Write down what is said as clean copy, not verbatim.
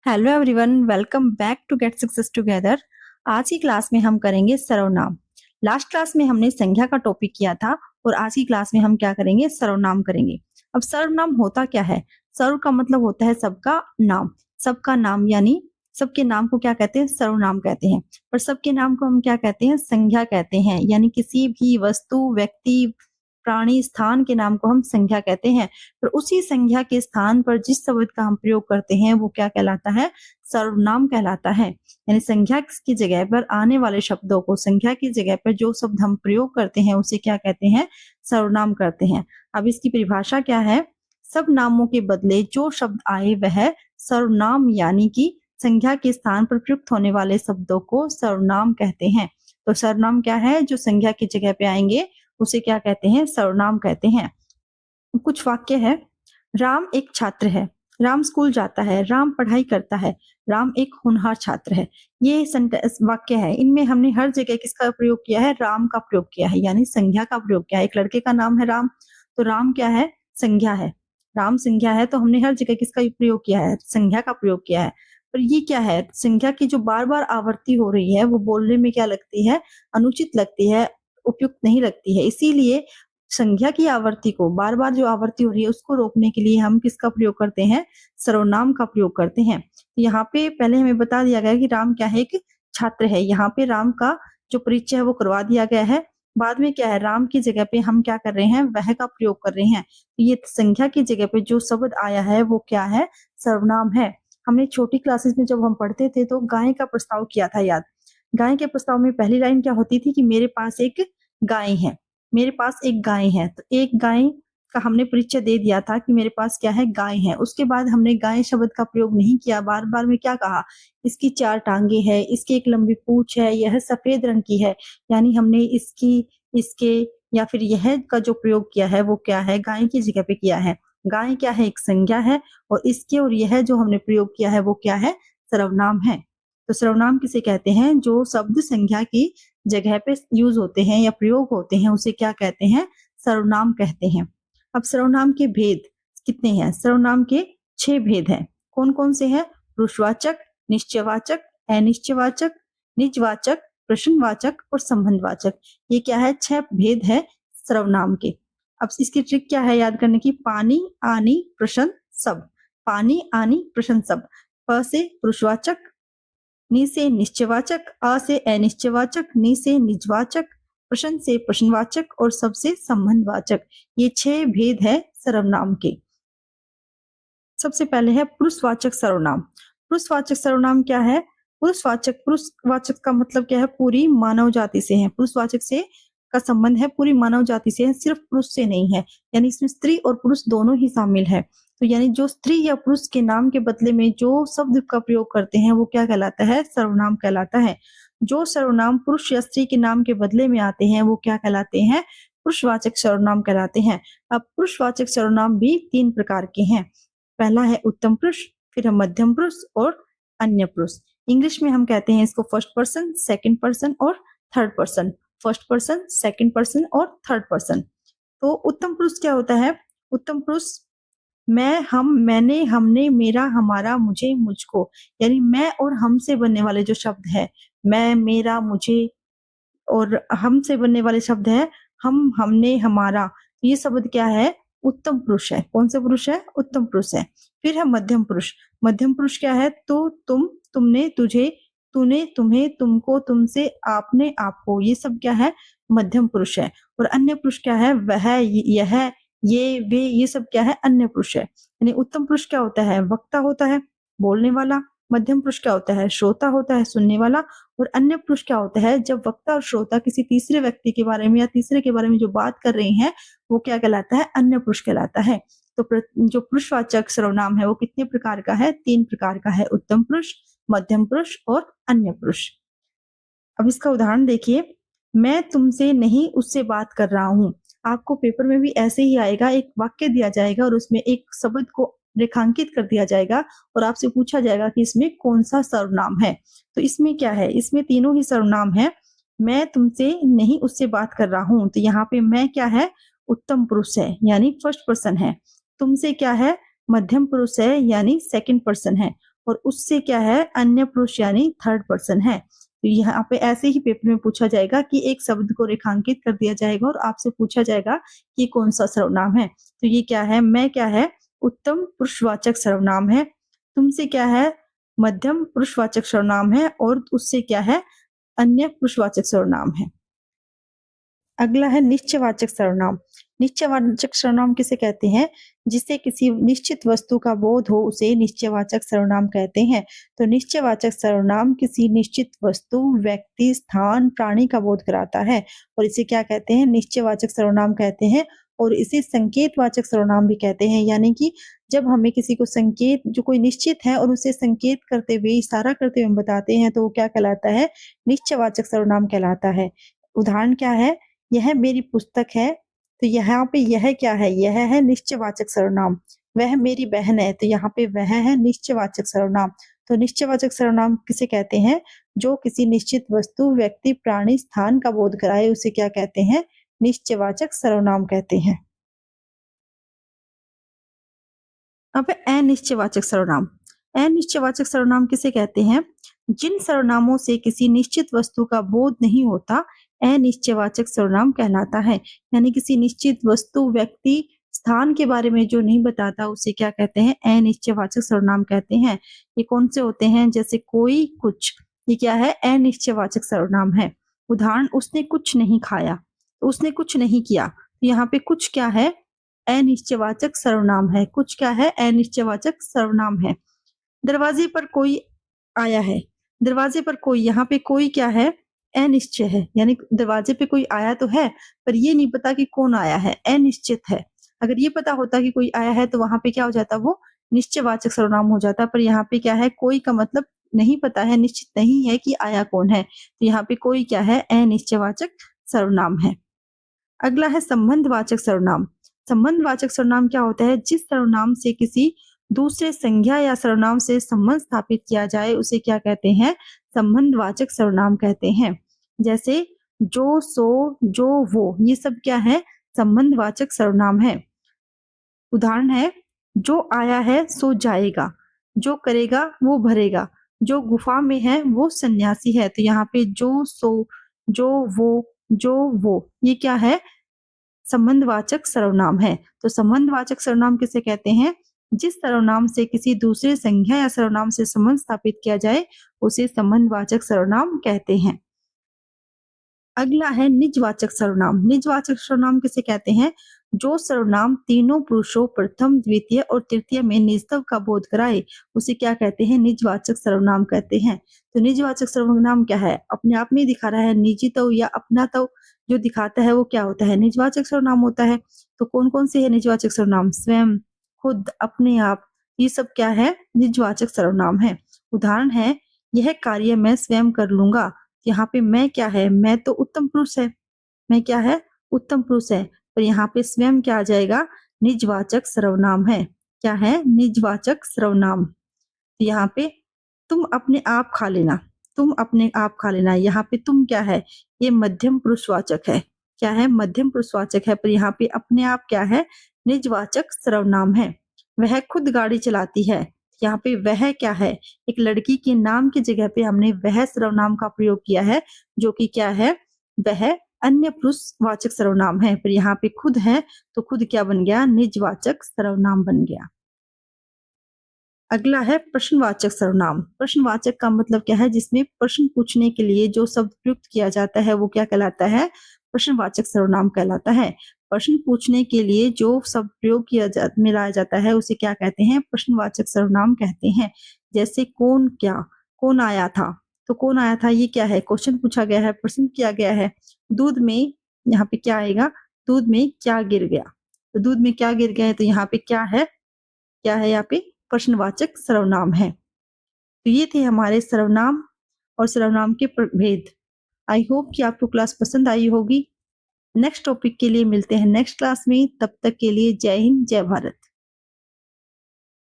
Hello everyone, welcome back to get success together. आज की class में हम करेंगे सर्वनाम। लास्ट क्लास में हमने संख्या का टॉपिक किया था और आज की क्लास में हम क्या करेंगे, सर्वनाम करेंगे। अब सर्वनाम होता क्या है? सर्व का मतलब होता है सबका नाम। सबका नाम यानी सबके नाम को क्या कहते हैं? सर्वनाम कहते हैं। और सबके नाम को हम क्या कहते हैं? संज्ञा कहते हैं। यानी किसी भी वस्तु, व्यक्ति, प्राणी, स्थान के नाम को हम संज्ञा कहते हैं। पर उसी संज्ञा के स्थान पर जिस शब्द का हम प्रयोग करते हैं वो क्या कहलाता है? सर्वनाम कहलाता है। यानी संज्ञा की जगह पर आने वाले शब्दों को, संज्ञा की जगह पर जो शब्द हम प्रयोग करते हैं उसे क्या कहते हैं? सर्वनाम करते हैं। अब इसकी परिभाषा क्या है? सब नामों के बदले जो शब्द आए वह सर्वनाम, यानी कि संज्ञा के स्थान पर प्रयुक्त होने वाले शब्दों को सर्वनाम कहते हैं। तो सर्वनाम क्या है? जो संज्ञा की जगह पे आएंगे उसे क्या कहते हैं? सर्वनाम कहते हैं। कुछ वाक्य है। राम एक छात्र है। राम स्कूल जाता है। राम पढ़ाई करता है। राम एक होनहार छात्र है। ये वाक्य है। इनमें हमने हर जगह किसका प्रयोग किया है? राम का प्रयोग किया है, यानी संज्ञा का प्रयोग किया है। एक लड़के का नाम है राम, तो राम क्या है? संज्ञा है। राम संज्ञा है, तो हमने हर जगह किसका प्रयोग किया है? संज्ञा का प्रयोग किया है। पर ये क्या है? संज्ञा की जो बार बार आवृत्ति हो रही है वो बोलने में क्या लगती है? अनुचित लगती है, उपयुक्त नहीं लगती है। इसीलिए संज्ञा की आवृत्ति को, बार बार जो आवृत्ति हो रही है उसको रोकने के लिए हम किसका प्रयोग करते हैं? सर्वनाम का प्रयोग करते हैं। यहाँ पे पहले हमें बता दिया गया कि राम क्या है? एक छात्र है। यहाँ पे राम का जो परिचय है वो करवा दिया गया है। बाद में क्या है? राम की जगह पे हम क्या कर रहे हैं? वह का प्रयोग कर रहे हैं। ये संख्या की जगह पे जो शब्द आया है वो क्या है? सर्वनाम है। हमने छोटी क्लासेस में जब हम पढ़ते थे तो गाय का प्रस्ताव किया था, याद? गाय के प्रस्ताव में पहली लाइन क्या होती थी कि मेरे पास एक गाय है। मेरे पास एक गाय है, तो एक गाय का हमने परिचय दे दिया था कि मेरे पास क्या है? गाय है। उसके बाद हमने गाय शब्द का प्रयोग नहीं किया। बार बार में क्या कहा? इसकी 4 टांगे है, इसकी एक लंबी पूंछ है, यह सफेद रंग की है। यानी हमने इसकी, इसके या फिर यह का जो प्रयोग किया है वो क्या है? गाय की जगह पे किया है। गाय क्या है? एक संज्ञा है। और इसके और यह जो हमने प्रयोग किया है वो क्या है? सर्वनाम है। तो सर्वनाम किसे कहते हैं? जो शब्द संज्ञा की जगह पे यूज होते हैं या प्रयोग होते हैं उसे क्या कहते हैं? सर्वनाम कहते हैं। अब सर्वनाम के भेद कितने हैं? सर्वनाम के 6 भेद हैं। कौन कौन से हैं? पुरुषवाचक, निश्चयवाचक, अनिश्चयवाचक, निजवाचक, प्रश्नवाचक और संबंधवाचक। ये क्या है? 6 भेद है सर्वनाम के। अब इसकी ट्रिक क्या है याद करने की? पानी, आनी, प्रश्न, सब। पानी, आनी, प्रश्न, सब। प से पुरुषवाचक, नि से निश्चयवाचक, अ से अनिश्चयवाचक, नि से निजवाचक, प्रश्न से प्रश्नवाचक और सब से संबंधवाचक। ये 6 भेद है सर्वनाम के। सबसे पहले है पुरुषवाचक सर्वनाम। पुरुषवाचक सर्वनाम क्या है? पुरुषवाचक का मतलब क्या है? पूरी मानव जाति से है। पुरुषवाचक से का संबंध है पूरी मानव जाति से है, सिर्फ पुरुष से नहीं है। यानी इसमें स्त्री और पुरुष दोनों ही शामिल है। तो यानी जो स्त्री या पुरुष के नाम के बदले में जो शब्द का प्रयोग करते हैं वो क्या कहलाता है? सर्वनाम कहलाता है। जो सर्वनाम पुरुष या स्त्री के नाम के बदले में आते हैं वो क्या कहलाते हैं? पुरुषवाचक सर्वनाम कहलाते हैं। अब पुरुषवाचक सर्वनाम भी 3 प्रकार के हैं। पहला है उत्तम पुरुष, फिर है मध्यम पुरुष और अन्य पुरुष। इंग्लिश में हम कहते हैं इसको फर्स्ट पर्सन, सेकंड पर्सन और third person. First person, second person और थर्ड पर्सन। तो उत्तम पुरुष क्या होता है? उत्तम पुरुष मैं, हम, मैंने, हमने, मेरा, हमारा, मुझे, मुझको। यानी मैं और हम से बनने वाले जो शब्द है, मैं, मेरा, मुझे और हम से बनने वाले शब्द है हम, हमने, हमारा। ये शब्द क्या है? उत्तम पुरुष है। कौन सा पुरुष है? उत्तम पुरुष है। फिर है मध्यम पुरुष। मध्यम पुरुष क्या है? तो, तुम, तुमने, तुझे, तूने, तुम्हें, तुमको, तुमसे, आपने, आपको। ये सब क्या है? मध्यम पुरुष है। और अन्य पुरुष क्या है? वह, यह, ये, वे, ये सब क्या है? अन्य पुरुष है। यानी उत्तम पुरुष क्या होता है? वक्ता होता है, बोलने वाला। मध्यम पुरुष क्या होता है? श्रोता होता है, सुनने वाला। और अन्य पुरुष क्या होता है? जब वक्ता और श्रोता किसी तीसरे व्यक्ति के बारे में या तीसरे के बारे में जो बात कर रहे हैं वो क्या कहलाता है? अन्य पुरुष कहलाता है। तो जो पुरुषवाचक सर्वनाम है वो कितने प्रकार का है? 3 प्रकार का है। उत्तम पुरुष, मध्यम पुरुष और अन्य पुरुष। अब इसका उदाहरण देखिए। मैं तुमसे नहीं उससे बात कर रहा हूँ। आपको पेपर में भी ऐसे ही आएगा, एक वाक्य दिया जाएगा और उसमें एक शब्द को रेखांकित कर दिया जाएगा और आपसे पूछा जाएगा कि इसमें कौन सा सर्वनाम है। तो इसमें क्या है? इसमें तीनों ही सर्वनाम है। मैं तुमसे नहीं उससे बात कर रहा हूँ, तो यहाँ पे मैं क्या है? उत्तम पुरुष है, यानी फर्स्ट पर्सन है। तुमसे क्या है? मध्यम पुरुष है, यानी सेकंड पर्सन है। और उससे क्या है, अन्य पुरुष यानी थर्ड पर्सन है। तो यहाँ पे ऐसे ही पेपर में पूछा जाएगा कि एक शब्द को रेखांकित कर दिया जाएगा और आपसे पूछा जाएगा कि कौन सा सर्वनाम है। तो ये क्या है, मैं क्या है, उत्तम पुरुषवाचक सर्वनाम है। तुमसे क्या है, मध्यम पुरुषवाचक सर्वनाम है। और उससे क्या है, अन्य पुरुषवाचक सर्वनाम है। अगला है निश्चयवाचक सर्वनाम। निश्चयवाचक सर्वनाम किसे कहते हैं, जिससे किसी निश्चित वस्तु का बोध हो उसे निश्चयवाचक सर्वनाम कहते हैं। तो निश्चयवाचक सर्वनाम किसी निश्चित वस्तु, व्यक्ति, स्थान, प्राणी का बोध कराता है और इसे क्या कहते हैं, निश्चयवाचक सर्वनाम कहते हैं। और इसे संकेतवाचक सर्वनाम भी कहते हैं, यानी कि जब हमें किसी को संकेत, जो कोई निश्चित है और उसे संकेत करते हुए, इशारा करते हुए बताते हैं, तो वो क्या कहलाता है, निश्चयवाचक सर्वनाम कहलाता है। उदाहरण क्या है, यह मेरी पुस्तक है। तो यहाँ पे यह क्या है, यह है निश्चयवाचक सर्वनाम। वह मेरी बहन है, तो यहाँ पे वह है निश्चयवाचक सर्वनाम। तो निश्चयवाचक सर्वनाम किसे कहते हैं, जो किसी निश्चित वस्तु, व्यक्ति, प्राणी, स्थान का बोध कराए उसे क्या कहते हैं, निश्चयवाचक सर्वनाम कहते हैं। अब अनिश्चयवाचक सर्वनाम। अनिश्चयवाचक सर्वनाम किसे कहते हैं, जिन सर्वनामों से किसी निश्चित वस्तु का बोध नहीं होता, अनिश्चयवाचक सर्वनाम कहलाता है। यानी किसी निश्चित वस्तु, व्यक्ति, स्थान के बारे में जो नहीं बताता उसे क्या कहते हैं, अनिश्चयवाचक सर्वनाम कहते हैं। ये कौन से होते हैं, जैसे कोई, कुछ, ये क्या है, अनिश्चयवाचक सर्वनाम है। उदाहरण, उसने कुछ नहीं खाया, तो उसने कुछ नहीं किया। तो यहाँ पे कुछ क्या है, अनिश्चयवाचक सर्वनाम है। कुछ क्या है, अनिश्चयवाचक सर्वनाम है। दरवाजे पर कोई आया है, दरवाजे पर कोई, यहाँ पे कोई क्या है, अनिश्चय है। यानी दरवाजे पे कोई आया तो है, पर ये नहीं पता कि कौन आया है, अनिश्चित है। अगर ये पता होता कि कोई आया है तो वहां पे क्या हो जाता, वो निश्चयवाचक सर्वनाम हो जाता। पर यहाँ पे क्या है, कोई का मतलब नहीं पता है, निश्चित नहीं है कि आया कौन है। तो यहाँ पे कोई क्या है, अनिश्चयवाचक सर्वनाम है। अगला है संबंधवाचक सर्वनाम। संबंधवाचक सर्वनाम क्या होता है, जिस सर्वनाम से किसी दूसरे संज्ञा या सर्वनाम से संबंध स्थापित किया जाए उसे क्या कहते हैं, संबंधवाचक सर्वनाम कहते हैं। जैसे जो, सो, जो, वो, ये सब क्या है, संबंधवाचक सर्वनाम है। उदाहरण है, जो आया है सो जाएगा, जो करेगा वो भरेगा, जो गुफा में है वो सन्यासी है। तो यहाँ पे जो, सो, जो, वो, ये क्या है, संबंधवाचक सर्वनाम है। तो संबंधवाचक सर्वनाम किसे कहते हैं, जिस सर्वनाम से किसी दूसरे संज्ञा या सर्वनाम से संबंध स्थापित किया जाए उसे संबंधवाचक सर्वनाम कहते हैं। अगला है निजवाचक सर्वनाम। निजवाचक सर्वनाम किसे कहते हैं, जो सर्वनाम तीनों पुरुषों, प्रथम, द्वितीय और तृतीय में निजत्व का बोध कराए उसे क्या कहते हैं, निजवाचक सर्वनाम कहते हैं। तो निजवाचक सर्वनाम क्या है, अपने आप में दिखा रहा है, निजीत्व या अपनात्व जो दिखाता है वो क्या होता है, निजवाचक सर्वनाम होता है। तो कौन कौन से है निजवाचक सर्वनाम, स्वयं, खुद, अपने आप, ये सब क्या है, निजवाचक सर्वनाम है। उदाहरण है, यह कार्य मैं स्वयं कर लूंगा। यहाँ पे मैं क्या है, मैं तो उत्तम पुरुष है, मैं क्या है, उत्तम पुरुष है। पर यहाँ पे स्वयं क्या आ जाएगा, निजवाचक सर्वनाम है। क्या है, निजवाचक सर्वनाम। यहाँ पे तुम अपने आप खा लेना, तुम अपने आप खा लेना, यहाँ पे तुम क्या है, ये मध्यम पुरुषवाचक है। क्या है, मध्यम पुरुषवाचक है। पर यहाँ पे अपने आप क्या है, निजवाचक सर्वनाम है। वह खुद गाड़ी चलाती है, यहाँ पे वह क्या है, एक लड़की के नाम की जगह पे हमने वह सर्वनाम का प्रयोग किया है, जो कि क्या है, वह अन्य पुरुषवाचक सर्वनाम है। पर यहाँ पे खुद है तो खुद क्या बन गया, निजवाचक सर्वनाम बन गया। अगला है प्रश्नवाचक सर्वनाम। प्रश्नवाचक का मतलब क्या है, जिसमें प्रश्न पूछने के लिए जो शब्द प्रयुक्त किया जाता है वो क्या कहलाता है, प्रश्नवाचक सर्वनाम कहलाता है। प्रश्न पूछने के लिए जो शब्द प्रयोग मिलाया जाता है उसे क्या कहते हैं, प्रश्नवाचक सर्वनाम कहते हैं। जैसे कौन, क्या, कौन आया था, तो कौन आया था ये क्या है, क्वेश्चन पूछा गया है, प्रश्न किया गया है। दूध में, यहाँ पे क्या आएगा, दूध में क्या गिर गया, तो दूध में क्या गिर गया है, तो यहाँ पे क्या है, क्या है, यहाँ पे प्रश्नवाचक सर्वनाम है। तो ये थे हमारे सर्वनाम और सर्वनाम के प्रभेद। आई होप कि आपको क्लास पसंद आई होगी। नेक्स्ट टॉपिक के लिए मिलते हैं नेक्स्ट क्लास में, तब तक के लिए जय हिंद, जय भारत।